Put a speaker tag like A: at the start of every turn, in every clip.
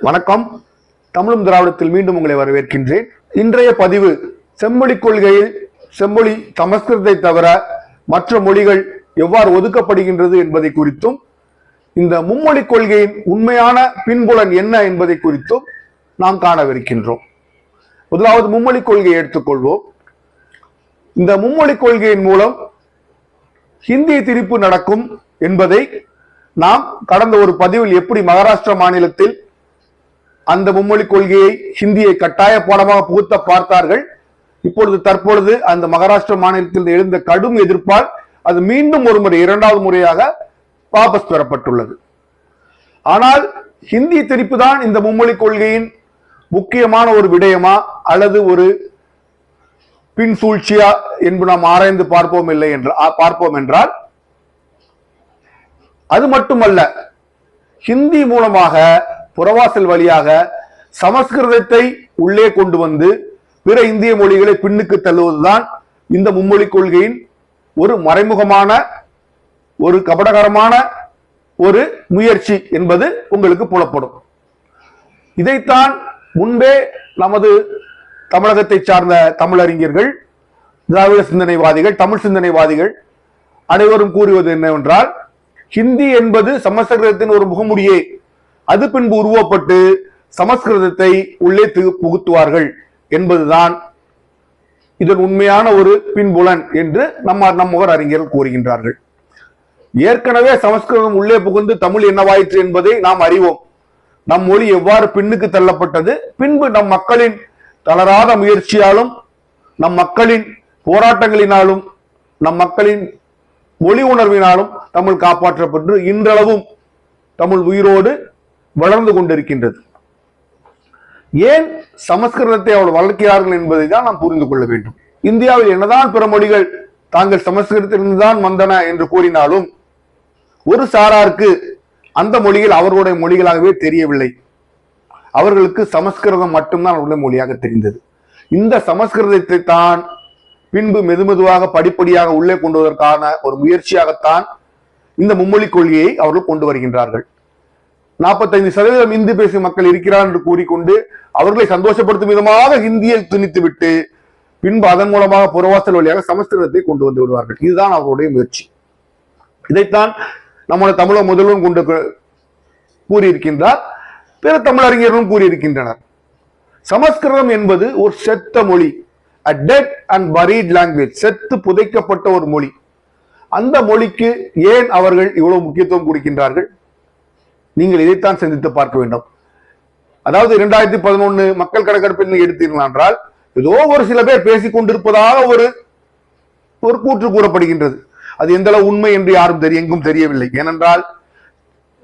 A: வணக்கம். தமிழும் திராவிடத்தில் மீண்டும் உங்களை வரவேற்கின்றேன். இன்றைய பதிவு செம்மொழி கொள்கையில் செம்மொழி சமஸ்கிருதத்தை தவிர மற்ற மொழிகள் எவ்வாறு ஒதுக்கப்படுகின்றது என்பதை குறித்தும் இந்த மும்மொழி கொள்கையின் உண்மையான பின்புலன் என்ன என்பதை குறித்தும் நாம் காணவிருக்கின்றோம். முதலாவது மும்மொழி கொள்கையை எடுத்துக்கொள்வோம். இந்த மும்மொழி கொள்கையின் மூலம் ஹிந்தி திரிப்பு நடக்கும் என்பதை நாம் கடந்த ஒரு பதிவில் எப்படி மகாராஷ்டிரா மாநிலத்தில் அந்த மும்மொழி கொள்கையை ஹிந்தியை கட்டாய பாடமாக புகுத்த பார்த்தார்கள். தற்பொழுது அந்த மகாராஷ்டிரா மாநிலத்தில் எழுந்த கடும் எதிர்ப்பால் அது மீண்டும் ஒரு முறை இரண்டாவது முறையாக வாபஸ் பெறப்பட்டுள்ளது. ஆனால் ஹிந்தி திரிப்பு தான் இந்த மும்மொழி கொள்கையின் முக்கியமான ஒரு விடயமா அல்லது ஒரு பின் சூழ்ச்சியா என்று நாம் ஆராய்ந்து பார்ப்போம் என்றால் அது மட்டுமல்ல, ஹிந்தி மூலமாக புறவாசல் வழியாக சமஸ்கிருதத்தை உள்ளே கொண்டு வந்து பிற இந்திய மொழிகளை பின்னுக்கு தள்ளுவதுதான் இந்த மும்மொழி கொள்கையின் ஒரு மறைமுகமான ஒரு கபடகரமான ஒரு முயற்சி என்பது உங்களுக்கு புலப்படும். இதைத்தான் முன்பே நமது தமிழகத்தை சார்ந்த தமிழறிஞர்கள், திராவிட சிந்தனைவாதிகள், தமிழ் சிந்தனைவாதிகள் அனைவரும் கூறுவது என்னவென்றால், ஹிந்தி என்பது சமஸ்கிருதத்தின் ஒரு முகமுடியே, அது பின்பு உருவப்பட்டு சமஸ்கிருதத்தை உள்ளே புகுத்துவார்கள் என்பதுதான் இதன் உண்மையான ஒரு பின்புலன் என்று நம்மவர் அறிஞர்கள் கூறுகின்றார்கள். ஏற்கனவே சமஸ்கிருதம் உள்ளே புகுந்து தமிழ் என்னவாயிற்று என்பதை நாம் அறிவோம். நம் மொழி எவ்வாறு பின்னுக்கு தள்ளப்பட்டது, பின்பு நம் மக்களின் தளராத முயற்சியாலும் நம் மக்களின் போராட்டங்களினாலும் நம் மக்களின் மொழி உணர்வினாலும் தமிழ் காப்பாற்றப்பட்டு இன்றளவும் தமிழ் உயிரோடு வளர்ந்து கொண்டிருக்கின்றது. ஏன் சமஸ்கிருதத்தை அவள் வளர்க்கிறார்கள் என்பதை தான் நாம் புரிந்து கொள்ள வேண்டும். இந்தியாவில் என்னதான் பிற மொழிகள் தாங்கள் சமஸ்கிருதத்திலிருந்து தான் வந்தன என்று கூறினாலும் ஒரு சாராருக்கு அந்த மொழிகள் அவர்களுடைய மொழிகளாகவே தெரியவில்லை. அவர்களுக்கு சமஸ்கிருதம் மட்டும்தான் அவருடைய மொழியாக தெரிந்தது. இந்த சமஸ்கிருதத்தை தான் பின்பு மெதுமெதுவாக படிப்படியாக உள்ளே கொண்டு வருவதற்கான ஒரு முயற்சியாகத்தான் இந்த மும்மொழி கொள்கையை அவர்கள் கொண்டு வருகின்றார்கள். 45% இந்தி பேசும் மக்கள் இருக்கிறார் என்று கூறிக்கொண்டு அவர்களை சந்தோஷப்படுத்தும் விதமாக ஹிந்தியை திணித்துவிட்டு பின்பு அதன் மூலமாக புறவாசல் வழியாக சமஸ்கிருதத்தை கொண்டு வந்து விடுவார்கள். இதுதான் அவர்களுடைய முயற்சி. இதைத்தான் நம்முடைய தமிழக முதல்வரும் கொண்டு கூறியிருக்கின்றார், பிற தமிழறிஞர்களும் கூறியிருக்கின்றனர். சமஸ்கிருதம் என்பது ஒரு செத்த மொழி, a dead and buried language, செத்து புதைக்கப்பட்ட ஒரு மொழி. அந்த மொழிக்கு ஏன் அவர்கள் இவ்வளவு முக்கியத்துவம் கொடுக்கின்றார்கள்? நீங்கள் இதைத்தான் சிந்தித்து பார்க்க வேண்டும். அதாவது 2011 மக்கள் கணக்கெடுப்பில் எடுத்தீர்கள் என்றால் ஏதோ ஒரு சில பேர் பேசிக் கொண்டிருப்பதாக ஒரு கூற்று கூறப்படுகின்றது. அது எந்த அளவு உண்மை என்று யாரும் எங்கும் தெரியவில்லை. ஏனென்றால்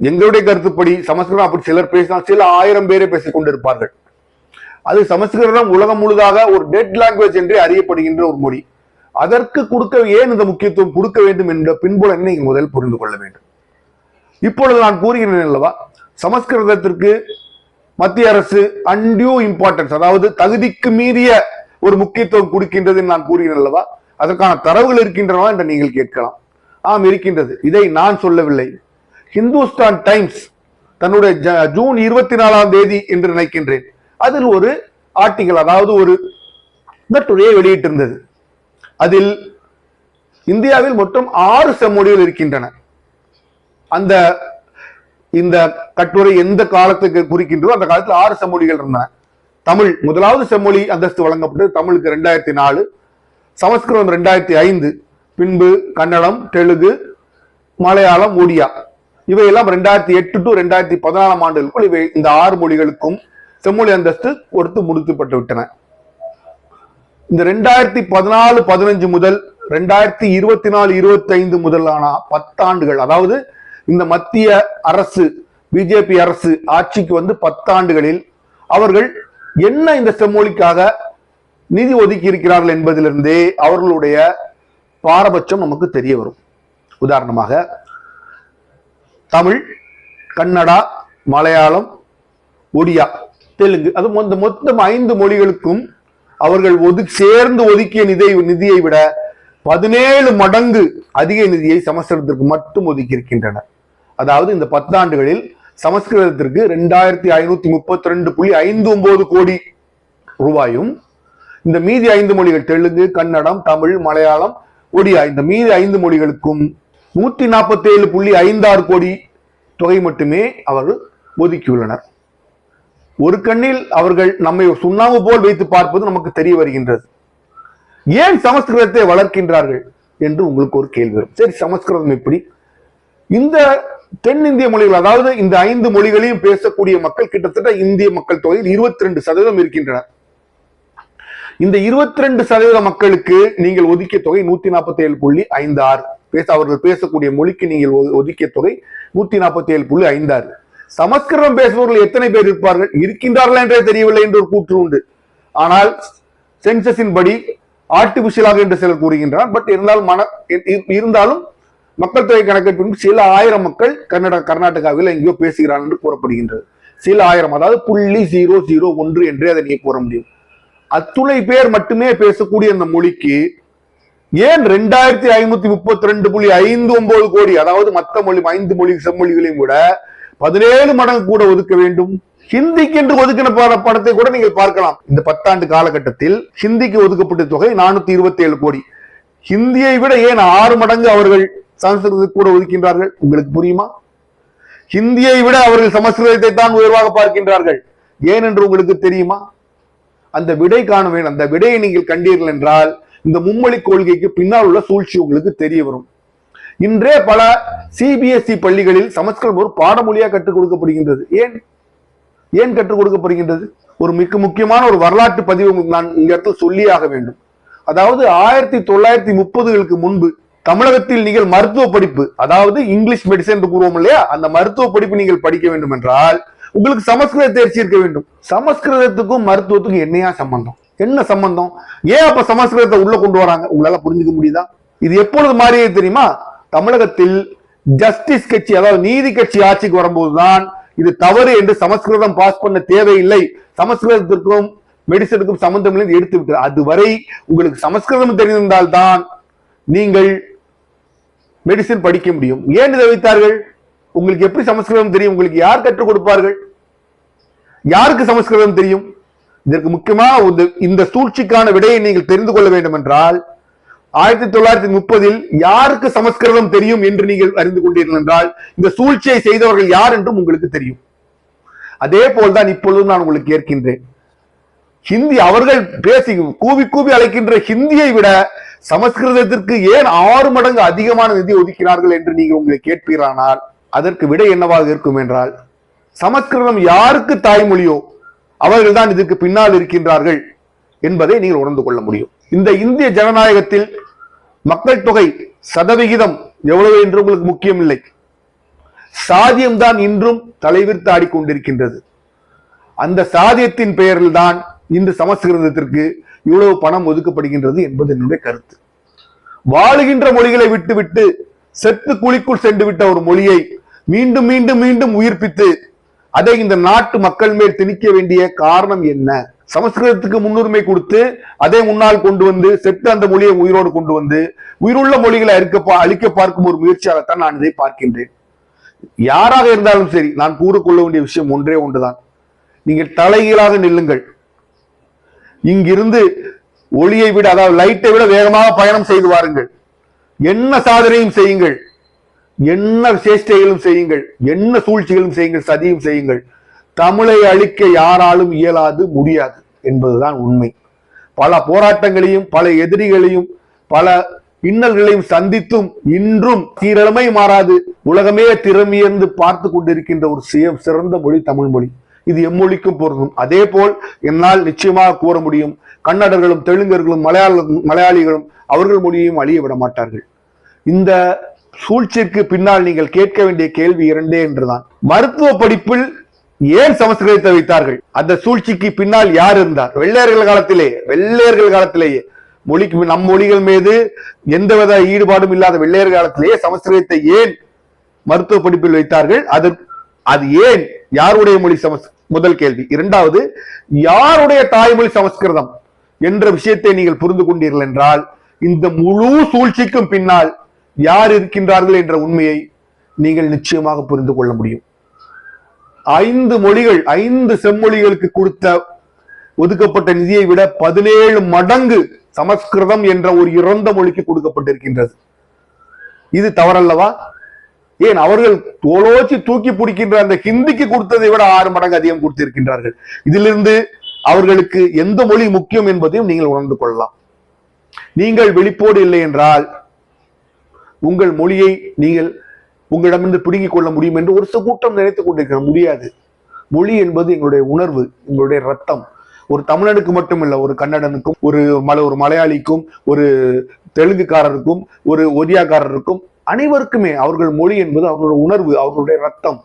A: எங்களுடைய கருத்துப்படி சமஸ்கிருதம் அப்படி சிலர் பேசினால் சில 1000 பேரை பேசிக் கொண்டிருப்பார்கள். அது சமஸ்கிருதம் உலகம் முழுதாக ஒரு டெட் லாங்குவேஜ் என்று அறியப்படுகின்ற ஒரு மொழி. அதற்கு ஏன் இந்த முக்கியத்துவம் கொடுக்க வேண்டும் என்ற பின்புலனை முதல் புரிந்து கொள்ள வேண்டும். இப்பொழுது நான் கூறுகிறேன் அல்லவா, சமஸ்கிருதத்திற்கு மத்திய அரசு அன்டியூ இம்பார்ட்டன்ஸ், அதாவது தகுதிக்கு மீறிய ஒரு முக்கியத்துவம் கொடுக்கின்றது நான் கூறுகிறேன் அல்லவா. அதற்கான தரவுகள் இருக்கின்றனவா என்று நீங்கள் கேட்கலாம். ஆம், இருக்கின்றது. இதை நான் சொல்லவில்லை. ஹிந்துஸ்தான் டைம்ஸ் தன்னுடைய ஜூன் 24 என்று நினைக்கின்றேன், அதில் ஒரு ஆர்டிகல், அதாவது ஒரு கட்டுரையை வெளியிட்டிருந்தது. அதில் இந்தியாவில் மொத்தம் 6 செம்மொழிகள் இருக்கின்றன. இந்த கட்டுரை எந்த காலத்துக்கு குறிக்கின்றதோ அந்த காலத்தில் 6 செம்மொழிகள் இருந்தன. தமிழ் முதலாவது செம்மொழி அந்தஸ்து வழங்கப்பட்டது தமிழுக்கு 2004, சமஸ்கிருதம் 2005, பின்பு கன்னடம், தெலுங்கு, மலையாளம், ஒடியா இவையெல்லாம் 2008 to 2014 ஆண்டுகளுக்குள் இந்த 6 மொழிகளுக்கும் செம்மொழி அந்தஸ்து கொடுத்து முடித்துப்பட்டு விட்டன. இந்த 2014-15 முதல் 2024-25 முதலான 10 ஆண்டுகள், அதாவது இந்த மத்திய அரசு பிஜேபி அரசு ஆட்சிக்கு வந்து 10 ஆண்டுகளில் அவர்கள் என்ன இந்த செம்மொழிக்காக நிதி ஒதுக்கி இருக்கிறார்கள் என்பதிலிருந்தே அவர்களுடைய பாரபட்சம் நமக்கு தெரிய வரும். உதாரணமாக தமிழ், கன்னடா, மலையாளம், ஒடியா, தெலுங்கு, அது மொத்தம் 5 மொழிகளுக்கும் அவர்கள் சேர்ந்து ஒதுக்கிய நிதியை விட 17 மடங்கு அதிக நிதியை சமஸ்கிருதத்திற்கு மட்டும் ஒதுக்கி இருக்கின்றனர். அதாவது இந்த 10 ஆண்டுகளில் சமஸ்கிருதத்திற்கு 2532.59 கோடி ரூபாயும், இந்த மீதி 5 மொழிகள் தெலுங்கு, கன்னடம், தமிழ், மலையாளம், ஒடியா, இந்த மீதி 5 மொழிகளுக்கும் 147.56 கோடி தொகை மட்டுமே அவர்கள் ஒதுக்கியுள்ளனர். ஒரு கண்ணில் அவர்கள் நம்மை சுண்ணாம்பு போல் வைத்து பார்ப்பது நமக்கு தெரிய வருகின்றது. ஏன் சமஸ்கிருதத்தை வளர்க்கின்றார்கள் என்று உங்களுக்கு ஒரு கேள்வி வரும். சரி, சமஸ்கிருதம் எப்படி? இந்த தென்னிந்திய மொழிகள், அதாவது இந்த 5 மொழிகளையும் பேசக்கூடிய மக்கள் கிட்டத்தட்ட இந்திய மக்கள் தொகையில் 22% இருக்கின்றனர். இந்த 22% மக்களுக்கு நீங்கள் ஒதுக்கிய தொகை 147.56. அவர்கள் பேசக்கூடிய மொழிக்கு நீங்கள் ஒதுக்கிய தொகை 147.56. சமஸ்கிருதம் பேசுபவர்கள் எத்தனை பேர் இருப்பார்கள்? இருக்கின்றார்கள் என்றே தெரியவில்லை என்று ஒரு கூற்று உண்டு. ஆனால் சென்சஸின் படி ஆர்டிபிஷியலாக என்று சிலர் கூறுகின்றனர். பட் இருந்தாலும் மக்கள் தொகை கணக்கெடுப்பின் சில ஆயிரம் மக்கள் கர்நாடகாவில் எங்கேயோ பேசுகிறார்கள் என்று கூறப்படுகின்றது. சில ஆயிரம், அதாவது 0.001 என்றே அதை நீங்க கூற முடியும். அத்துணை பேர் மட்டுமே பேசக்கூடிய அந்த மொழிக்கு ஏன் 2532.59 கோடி, அதாவது மற்ற மொழி 5 மொழி செம்மொழிகளையும் கூட 17 மடங்கு கூட ஒதுக்க வேண்டும்? ஹிந்திக்கு என்று ஒதுக்கின படத்தை கூட நீங்கள் பார்க்கலாம். இந்த 10 ஆண்டு காலகட்டத்தில் ஹிந்திக்கு ஒதுக்கப்பட்ட தொகை 427 கோடி. ஹிந்தியை விட ஏன் 6 மடங்கு அவர்கள் சமஸ்கிருதத்துக்கு கூட ஒதுக்கின்றார்கள்? உங்களுக்கு புரியுமா? ஹிந்தியை விட அவர்கள் சமஸ்கிருதத்தை தான் உயர்வாக பார்க்கின்றார்கள். ஏன் என்று உங்களுக்கு தெரியுமா? அந்த விடை காண வேண்டும். அந்த விடையை நீங்கள் கண்டீர்கள் என்றால் இந்த மும்மொழி கொள்கைக்கு பின்னால் உள்ள சூழ்ச்சி உங்களுக்கு தெரிய வரும். இன்றே பல சிபிஎஸ்இ பள்ளிகளில் சமஸ்கிருதம் ஒரு பாடமொழியாக கற்றுக் கொடுக்கப்படுகின்றது. ஏன் கற்றுக் கொடுக்கப்படுகின்றது? ஒரு மிக முக்கியமான ஒரு வரலாற்று பதிவு நான் இந்த இடத்தில் சொல்லியாக வேண்டும். அதாவது 1930களுக்கு முன்பு தமிழகத்தில் நீங்கள் மருத்துவ படிப்பு, அதாவது இங்கிலீஷ் மெடிசன் என்று கூறுவோம் இல்லையா, அந்த மருத்துவ படிப்பு நீங்கள் படிக்க வேண்டும் என்றால் உங்களுக்கு சமஸ்கிருத தேர்ச்சி இருக்க வேண்டும். சமஸ்கிருதத்துக்கும் மருத்துவத்துக்கும் என்னையா சம்பந்தம்? என்ன சம்பந்தம்? ஏன் அப்ப சமஸ்கிருதத்தை உள்ள கொண்டு வராங்க? உங்களால புரிஞ்சுக்க முடியுதா? இது எப்பொழுது மாறியது தெரியுமா? தமிழகத்தில் ஜஸ்டிஸ் கட்சி, அதாவது நீதி கட்சி ஆட்சிக்கு வரும்போதுதான் இது தவறு என்று சமஸ்கிருதம் பாஸ் பண்ண தேவையில்லை, சமஸ்கிருதத்திற்கும் மெடிசனுக்கும் சம்பந்தம் இல்லை எடுத்து விட்டார். அதுவரை உங்களுக்கு சமஸ்கிருதம் தெரிந்திருந்தால் தான் நீங்கள் மெடிசன் படிக்க முடியும். ஏன் இதை வைத்தார்கள்? உங்களுக்கு எப்படி சமஸ்கிருதம் தெரியும்? உங்களுக்கு யார் கற்றுக் கொடுப்பார்கள்? யாருக்கு சமஸ்கிருதம் தெரியும்? இதற்கு முக்கியமா இந்த சூழ்ச்சிக்கான விடையை நீங்கள் தெரிந்து கொள்ள வேண்டும் என்றால் 1930 யாருக்கு சமஸ்கிருதம் தெரியும் என்று நீங்கள் அறிந்து கொண்டீர்கள் என்றால் இந்த சூழ்ச்சியை செய்தவர்கள் யார் என்றும் உங்களுக்கு தெரியும். அதே போல்தான் இப்பொழுதும் நான் உங்களுக்கு கேட்கின்றேன். ஹிந்தி அவர்கள் பேசி கூவி கூவி அழைக்கின்ற ஹிந்தியை விட சமஸ்கிருதத்திற்கு ஏன் 6 மடங்கு அதிகமான நிதி ஒதுக்கினார்கள் என்று நீங்கள் உங்களை கேட்பீரானால் அதற்கு விடை என்னவாக இருக்கும் என்றால், சமஸ்கிருதம் யாருக்கு தாய்மொழியோ அவர்கள் தான் இதற்கு பின்னால் இருக்கின்றார்கள் என்பதை நீங்கள் உணர்ந்து கொள்ள முடியும். இந்த இந்திய ஜனநாயகத்தில் மக்கள் தொகை சதவிகிதம் எவ்வளவு என்று உங்களுக்கு முக்கியம் இல்லை. சாதியம்தான் இன்றும் தலைவிர்த்து ஆடிக்கொண்டிருக்கின்றது. அந்த சாதியத்தின் பெயரில் தான் இன்று சமஸ்கிருதத்திற்கு இவ்வளவு பணம் ஒதுக்கப்படுகின்றது என்பது என்னுடைய கருத்து. வாழுகின்ற மொழிகளை விட்டுவிட்டு செத்து குழிக்குள் சென்று விட்ட ஒரு மொழியை மீண்டும் மீண்டும் மீண்டும் உயிர்ப்பித்து அதை இந்த நாட்டு மக்கள் மேல் திணிக்க வேண்டிய காரணம் என்ன? சமஸ்கிருதத்துக்கு முன்னுரிமை கொடுத்து அதை முன்னால் கொண்டு வந்து செத்து அந்த மொழியை உயிரோடு கொண்டு வந்து உயிருள்ள மொழிகளை அழிக்க பார்க்கும் ஒரு முயற்சியாகத்தான் நான் இதை பார்க்கின்றேன். யாராக இருந்தாலும் சரி, நான் கூறிக்கொள்ள வேண்டிய விஷயம் ஒன்றே ஒன்றுதான். நீங்கள் தலைகீழாக நில்லுங்கள். இங்கிருந்து ஒளியை விட, அதாவது லைட்டை விட வேகமாக பயணம் செய்து வாருங்கள். என்ன சாதனையும் செய்யுங்கள், என்ன சேஷ்டைகளும் செய்யுங்கள், என்ன சூழ்ச்சிகளும் செய்யுங்கள், சதியும் செய்யுங்கள். தமிழை அழிக்க யாராலும் இயலாது, முடியாது என்பதுதான் உண்மை. பல போராட்டங்களையும் பல எதிரிகளையும் பல இன்னல்களையும் சந்தித்தும் இன்றும் சீரழமை மாறாது உலகமே திறமையர்ந்து பார்த்து கொண்டிருக்கின்ற ஒரு சிறந்த மொழி தமிழ் மொழி. இது எம்மொழிக்கும் பொருந்தும். அதே போல் என்னால் நிச்சயமாக கூற முடியும், கன்னடர்களும் தெலுங்கர்களும் மலையாளிகளும் அவர்கள் மொழியையும் அழிய விட மாட்டார்கள். இந்த சூழ்ச்சிக்கு பின்னால் நீங்கள் கேட்க வேண்டிய கேள்வி இரண்டே என்றுதான். மருத்துவ படிப்பில் ஏன் சமஸ்கிருதத்தை வைத்தார்கள்? அந்த சூழ்ச்சிக்கு பின்னால் யார் இருந்தார்? வெள்ளையர்கள் காலத்திலேயே மொழிக்கு நம் மொழிகள் மீது எந்தவித ஈடுபாடும் இல்லாத வெள்ளையர் காலத்திலேயே சமஸ்கிருதத்தை ஏன் மருத்துவ படிப்பில் வைத்தார்கள்? அது ஏன்? யாருடைய மொழி முதல் கேள்வி. இரண்டாவது, யாருடைய தாய்மொழி சமஸ்கிருதம் என்ற விஷயத்தை நீங்கள் புரிந்து கொண்டீர்கள் என்றால் இந்த முழு சூழ்ச்சிக்கும் பின்னால் யார் இருக்கின்றார்கள் என்ற உண்மையை நீங்கள் நிச்சயமாக புரிந்து கொள்ள முடியும். 5 மொழிகள் 5 செம்மொழிகளுக்கு கொடுத்த ஒதுக்கப்பட்ட நிதியை விட 17 மடங்கு சமஸ்கிருதம் என்ற ஒரு இறந்த மொழிக்கு கொடுக்கப்பட்டிருக்கின்றது. இது தவறல்லவா? ஏன் அவர்கள் தோலோச்சி தூக்கி பிடிக்கின்ற அந்த ஹிந்திக்கு கொடுத்ததை விட 6 மடங்கு அதிகம் கொடுத்திருக்கின்றார்கள். இதிலிருந்து அவர்களுக்கு எந்த மொழி முக்கியம் என்பதையும் நீங்கள் உணர்ந்து கொள்ளலாம். நீங்கள் விழிப்போடு இல்லை என்றால் உங்கள் மொழியை நீங்கள் உங்களிடமிருந்து பிடுங்கிக் கொள்ள முடியும் என்று ஒரு கூட்டம் நினைத்துக் கொண்டிருக்க முடியாது. மொழி என்பது எங்களுடைய உணர்வு, எங்களுடைய ரத்தம். ஒரு தமிழனுக்கு மட்டுமில்ல, ஒரு கன்னடனுக்கும், ஒரு மலையாளிக்கும், ஒரு தெலுங்குக்காரருக்கும், ஒரு ஒரியாக்காரருக்கும், அனைவருக்குமே அவர்கள் மொழி என்பது அவர்களுடைய உணர்வு, அவர்களுடைய ரத்தம்,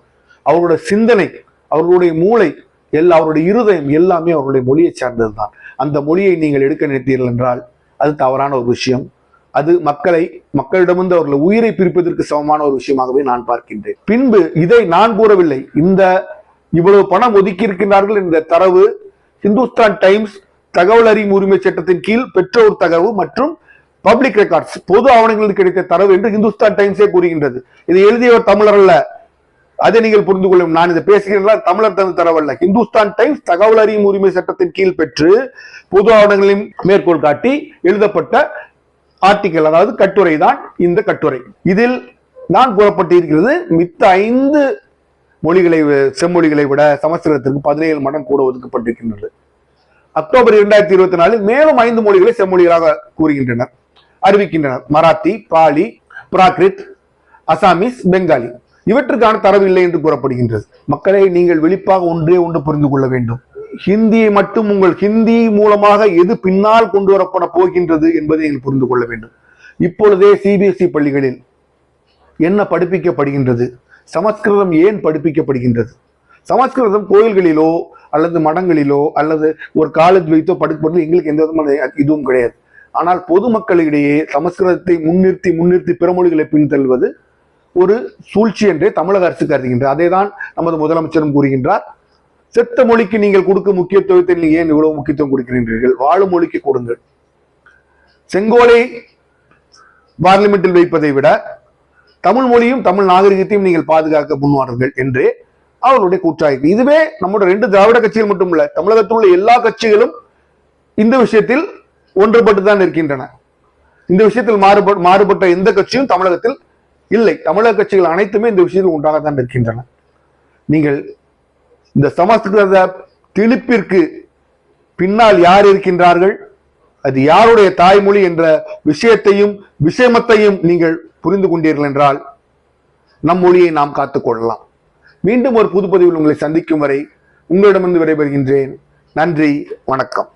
A: அவர்களுடைய சிந்தனை, அவர்களுடைய மூளை, அவருடைய இருதயம் எல்லாமே அவருடைய மொழியை சார்ந்ததுதான். அந்த மொழியை நீங்கள் எடுக்க நினைத்தீர்கள் என்றால் அது தவறான ஒரு விஷயம். அது மக்களிடமிருந்து அவர்கள் உயிரை பிரிப்பதற்கு சமமான ஒரு விஷயமாகவே நான் பார்க்கின்றேன். பின்பு இதை நான் கூறவில்லை. இந்த இவ்வளவு பணம் ஒதுக்கி இருக்கின்றார்கள் என்ற தரவு இந்துஸ்தான் டைம்ஸ் தகவல் அறியும் உரிமை சட்டத்தின் கீழ் பெற்றோர் தகவல் மற்றும் பப்ளிக் ரெக்கார்ட்ஸ் பொது ஆவணங்களுக்கு கிடைத்த தரவு என்று இந்துஸ்தான் டைம்ஸே கூறுகின்றது. இதை எழுதியவர் தமிழர் அல்ல, அதை நீங்கள் புரிந்து கொள்ளும். நான் இதை பேசுகிறேன், தமிழர் தந்த தரவல்ல. இந்துஸ்தான் டைம்ஸ் தகவல் அறியும் உரிமை சட்டத்தின் கீழ் பெற்று பொது ஆவணங்களையும் மேற்கோள் காட்டி எழுதப்பட்ட ஆர்டிகல், அதாவது கட்டுரை தான் இந்த கட்டுரை. இதில் நான் கூறப்பட்டிருக்கிறது மித்த 5 செம்மொழிகளை விட சமஸ்கிருதத்திற்கு 17 மடங்கு கூட ஒதுக்கப்பட்டிருக்கின்றது. அக்டோபர் 2024 மேலும் 5 மொழிகளை செம்மொழிகளாக கூறுகின்றனர், அறிவிக்கின்றனர். மராத்தி, பாலி, பிராகிருத், அசாமீஸ், பெங்காலி. இவற்றுக்கான தரவு இல்லை என்று கூறப்படுகின்றது. மக்களை நீங்கள் விழிப்பாக ஒன்று புரிந்து கொள்ள வேண்டும். ஹிந்தியை மட்டும் உங்கள் ஹிந்தி மூலமாக எது பின்னால் கொண்டு வரப்பட போகின்றது என்பதை நீங்கள் புரிந்து கொள்ள வேண்டும். இப்பொழுதே சிபிஎஸ்இ பள்ளிகளில் என்ன படிப்பிக்கப்படுகின்றது? சமஸ்கிருதம் ஏன் படிப்பிக்கப்படுகின்றது? சமஸ்கிருதம் கோயில்களிலோ அல்லது மடங்களிலோ அல்லது ஒரு காலேஜ் வைத்தோ படிப்பது எங்களுக்கு எந்த விதமான இதுவும் கிடையாது. ஆனால் பொதுமக்களிடையே சமஸ்கிருதத்தை முன்னிறுத்தி பிற மொழிகளை பின்தள்ளுவது ஒரு சூழ்ச்சி என்றே தமிழக அரசு கருதுகின்றது. அதேதான் நமது முதலமைச்சரும் கூறுகின்றார். செத்த மொழிக்கு நீங்கள் கொடுக்கும் முக்கியத்துவத்தை நீங்கள் ஏன் இவ்வளவு முக்கியத்துவம் கொடுக்கின்றீர்கள்? வாழும் மொழிக்கு கொடுங்கள். செங்கோலை பார்லிமெண்டில் வைப்பதை விட தமிழ் மொழியும் தமிழ் நாகரிகத்தையும் நீங்கள் பாதுகாக்க முன்வாருங்கள் என்றே அவர்களுடைய கூற்றாயிருக்கு. இதுவே நம்முடைய 2 திராவிட கட்சிகள் மட்டுமல்ல, தமிழகத்தில் உள்ள எல்லா கட்சிகளும் இந்த விஷயத்தில் ஒன்றுபட்டுதான் இருக்கின்றன. இந்த விஷயத்தில் மாறுபட்ட எந்த கட்சியும் தமிழகத்தில் இல்லை. தமிழக கட்சிகள் அனைத்துமே இந்த விஷயத்தில் ஒன்றாகத்தான் இருக்கின்றன. நீங்கள் இந்த சமஸ்கிருத திணிப்பிற்கு பின்னால் யார் இருக்கின்றார்கள், அது யாருடைய தாய்மொழி என்ற விஷயமத்தையும் நீங்கள் புரிந்து கொண்டீர்கள் என்றால் நம் மொழியை நாம் காத்துக்கொள்ளலாம். மீண்டும் ஒரு புதுப்பதிவில் உங்களை சந்திக்கும் வரை உங்களிடமிருந்து விடைபெறுகின்றேன். நன்றி, வணக்கம்.